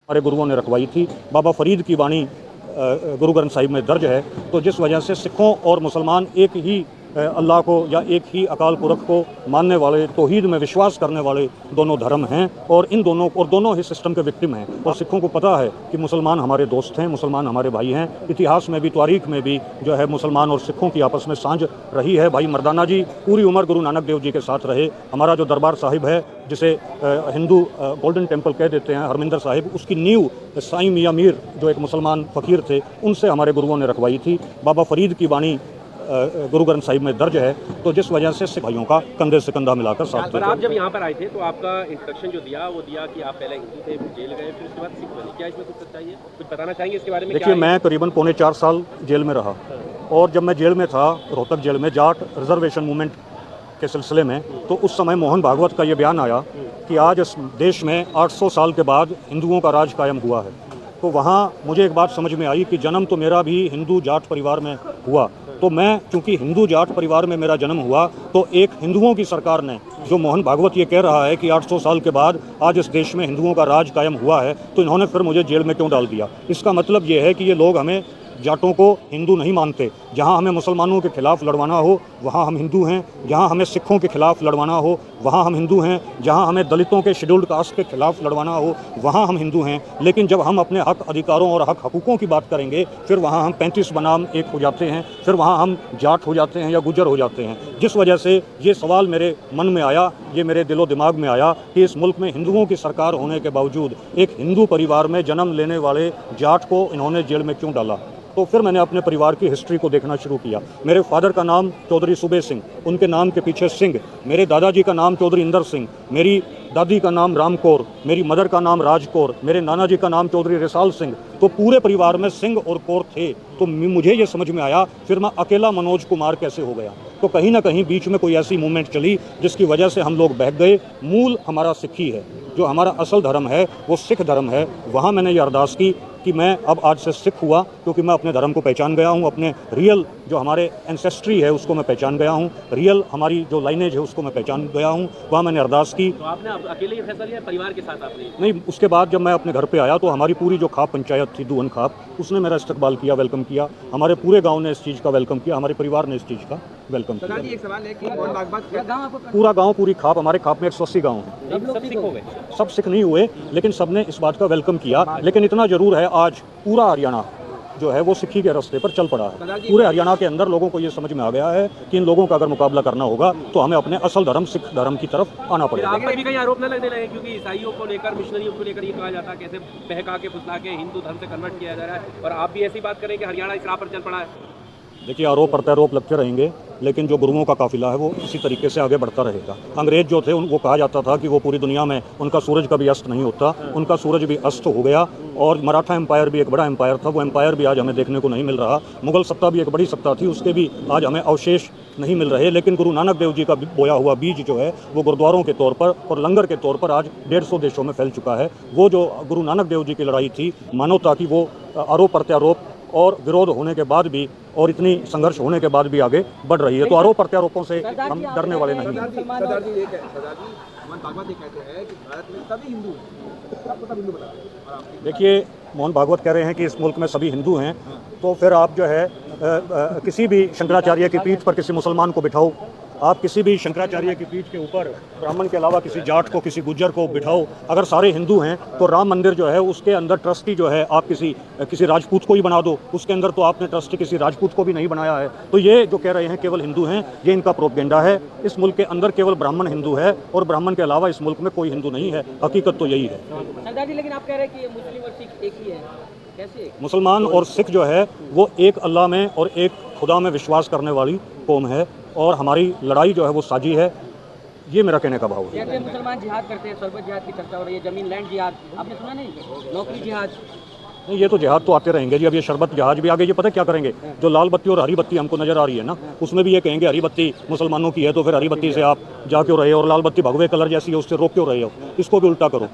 हमारे गुरुओं ने रखवाई थी। बाबा फरीद की वाणी गुरु ग्रंथ साहिब में दर्ज है। तो जिस वजह से सिखों और मुसलमान एक ही अल्लाह को या एक ही अकाल पुरख को मानने वाले, तौहीद में विश्वास करने वाले दोनों धर्म हैं और इन दोनों ही सिस्टम के विक्टिम हैं। और सिखों को पता है कि मुसलमान हमारे दोस्त हैं, मुसलमान हमारे भाई हैं। इतिहास में भी, तारीख में भी जो है मुसलमान और सिखों की आपस में सांझ रही है। भाई मर्दाना जी पूरी उम्र गुरु नानक देव जी के साथ रहे। हमारा जो दरबार साहिब है, जिसे हिंदू गोल्डन टेम्पल कह देते हैं, हरमिंदर साहिब, उसकी नींव साईं मियां मीर जो एक मुसलमान फ़कीर थे, उनसे हमारे गुरुओं ने रखवाई थी। बाबा फरीद की वाणी गुरु ग्रंथ साहिब में दर्ज है। तो जिस वजह से सिख भाइयों का कंधे से कंधा मिलाकर साथ थे। आप जब यहाँ पर आए थे तो आपका इंस्ट्रक्शन जो दिया वो दिया कि आप पहले हिंदू थे, फिर जेल गए, फिर उसके बाद सिख बने। क्या इसमें कुछ सच्चाई है? कुछ बताना चाहेंगे इसके बारे में? देखिए, मैं करीबन पौने 4 साल जेल में रहा और जब मैं जेल में था, रोहतक जेल में, जाट रिजर्वेशन मूवमेंट के सिलसिले में, तो उस समय मोहन भागवत का ये बयान आया कि आज इस देश में 800 साल के बाद हिंदुओं का राज कायम हुआ है। तो वहाँ मुझे एक बात समझ में आई कि जन्म तो मेरा भी हिंदू जाट परिवार में हुआ, तो मैं चूंकि हिंदू जाट परिवार में मेरा जन्म हुआ, तो एक हिंदुओं की सरकार ने, जो मोहन भागवत ये कह रहा है कि 800 साल के बाद आज इस देश में हिंदुओं का राज कायम हुआ है, तो इन्होंने फिर मुझे जेल में क्यों डाल दिया? इसका मतलब ये है कि ये लोग हमें जाटों को हिंदू नहीं मानते। जहाँ हमें मुसलमानों के खिलाफ लड़वाना हो वहाँ हम हिंदू हैं, जहाँ हमें सिखों के खिलाफ लड़वाना हो वहाँ हम हिंदू हैं, जहाँ हमें दलितों के शेड्यूल्ड कास्ट के खिलाफ लड़वाना हो वहाँ हम हिंदू हैं। लेकिन जब हम अपने हक अधिकारों और हक हकूक़ों की बात करेंगे, फिर वहाँ हम 35 बनाम एक हो जाते हैं, फिर वहाँ हम जाट हो जाते हैं या गुजर हो जाते हैं। जिस वजह से ये सवाल मेरे मन में आया, ये मेरे दिलो दिमाग में आया कि इस मुल्क में हिंदुओं की सरकार होने के बावजूद एक हिंदू परिवार में जन्म लेने वाले जाट को इन्होंने जेल में क्यों डाला। तो फिर मैंने अपने परिवार की हिस्ट्री को देखना शुरू किया। मेरे फादर का नाम चौधरी सूबे सिंह, उनके नाम के पीछे सिंह। मेरे दादाजी का नाम चौधरी इंदर सिंह, मेरी दादी का नाम राम कौर, मेरी मदर का नाम राज कौर, मेरे नाना जी का नाम चौधरी रिसाल सिंह। तो पूरे परिवार में सिंह और कौर थे। तो मुझे ये समझ में आया, फिर मैं अकेला मनोज कुमार कैसे हो गया। तो कहीं ना कहीं बीच में कोई ऐसी मूवमेंट चली जिसकी वजह से हम लोग बहक गए। मूल हमारा सिखी है, जो हमारा असल धर्म है वो सिख धर्म है। वहाँ मैंने ये अरदास की कि मैं अब आज से सिख हुआ, क्योंकि मैं अपने धर्म को पहचान गया हूँ, अपने रियल जो हमारे एंसेस्ट्री है उसको मैं पहचान गया हूँ, रियल हमारी जो लाइनेज है उसको मैं पहचान गया हूँ। वहाँ मैंने अरदास की। तो आपने अकेले ही फैसला लिया, परिवार के साथ आपने? नहीं, उसके बाद जब मैं अपने घर पे आया तो हमारी पूरी जो खाप पंचायत थी, दून खाप, उसने मेरा इस्तकबाल किया, वेलकम किया। हमारे पूरे गाँव ने इस चीज़ का वेलकम किया, हमारे परिवार ने इस चीज़ का वेलकम किया। एक सवाल है कि पूरा गाँव, पूरी खाप, हमारे खाप में 180 गाँव हैं। सब सिख नहीं हुए, लेकिन सब ने इस बात का वेलकम किया। लेकिन इतना ज़रूर है, आज पूरा हरियाणा जो है वो सिखी के रास्ते पर चल पड़ा है। पूरे हरियाणा के अंदर लोगों को ये समझ में आ गया है कि इन लोगों का अगर मुकाबला करना होगा तो हमें अपने असल धर्म सिख धर्म की तरफ आना पड़ेगा। आप पर भी कहीं आरोप न लगने लगे, क्योंकि ईसाइयों को लेकर, मिशनरियों को लेकर ये कहा जाता है कैसे बहका के फुसला के हिंदू धर्म से कन्वर्ट किया जा रहा है, और आप भी ऐसी बात करें कि हरियाणा इस राह पर चल पड़ा है? देखिए, आरोप प्रत्यारोप लगते रहेंगे, लेकिन जो गुरुओं का काफिला है वो इसी तरीके से आगे बढ़ता रहेगा। अंग्रेज जो थे उनको कहा जाता था कि वो पूरी दुनिया में उनका सूरज कभी अस्त नहीं होता, उनका सूरज भी अस्त हो गया। और मराठा एम्पायर भी एक बड़ा एम्पायर था, वो एम्पायर भी आज हमें देखने को नहीं मिल रहा। मुगल सत्ता भी एक बड़ी सत्ता थी, उसके भी आज हमें अवशेष नहीं मिल रहे। लेकिन गुरु नानक देव जी का बोया हुआ बीज जो है वो गुरुद्वारों के तौर पर और लंगर के तौर पर आज 150 देशों में फैल चुका है। वो जो गुरु नानक देव जी की लड़ाई थी मानवता की, वो आरोप प्रत्यारोप और विरोध होने के बाद भी और इतनी संघर्ष होने के बाद भी आगे बढ़ रही है। तो आरोप प्रत्यारोपों से हम डरने वाले नहीं हैं। देखिए, मोहन भागवत कह रहे हैं कि इस मुल्क में सभी हिंदू हैं, तो फिर आप जो है किसी भी शंकराचार्य की पीठ पर किसी मुसलमान को बिठाओ, आप किसी भी शंकराचार्य की पीठ के ऊपर ब्राह्मण के अलावा किसी जाट को, किसी गुज्जर को बिठाओ। अगर सारे हिंदू हैं तो राम मंदिर जो है उसके अंदर ट्रस्टी जो है आप किसी राजपूत को ही बना दो, उसके अंदर तो आपने ट्रस्टी किसी राजपूत को भी नहीं बनाया है। तो ये जो कह रहे हैं केवल हिंदू हैं, ये इनका प्रोपेगेंडा है। इस मुल्क के अंदर केवल ब्राह्मण हिंदू है और ब्राह्मण के अलावा इस मुल्क में कोई हिंदू नहीं है। हकीकत तो यही है। सरदार जी, लेकिन आप कह रहे हैं कि मुस्लिम और सिख एक ही है, कैसे? मुसलमान और सिख जो है वो एक अल्लाह में और एक खुदा में विश्वास करने वाली कौम है, और हमारी लड़ाई जो है वो साझी है। ये मेरा कहने का भाव है। जैसे मुसलमान जिहाद करते हैं, सरबत जिहाद की चर्चा हो रही है, जमीन लैंड जिहाद, आपने सुना नहीं? नौकरी जिहाद? नहीं, ये तो जिहाद तो आते रहेंगे जी। अब ये शरबत जहाज भी आगे, ये पता क्या करेंगे, जो लाल बत्ती और हरी बत्ती हमको नजर आ रही है ना, उसमें भी ये कहेंगे हरी बत्ती मुसलमानों की है, तो फिर हरी बत्ती से आप जा क्यों रहे हो, और लाल बत्ती भगवे कलर जैसी है उससे रोक क्यों रहे हो, इसको भी उल्टा करो।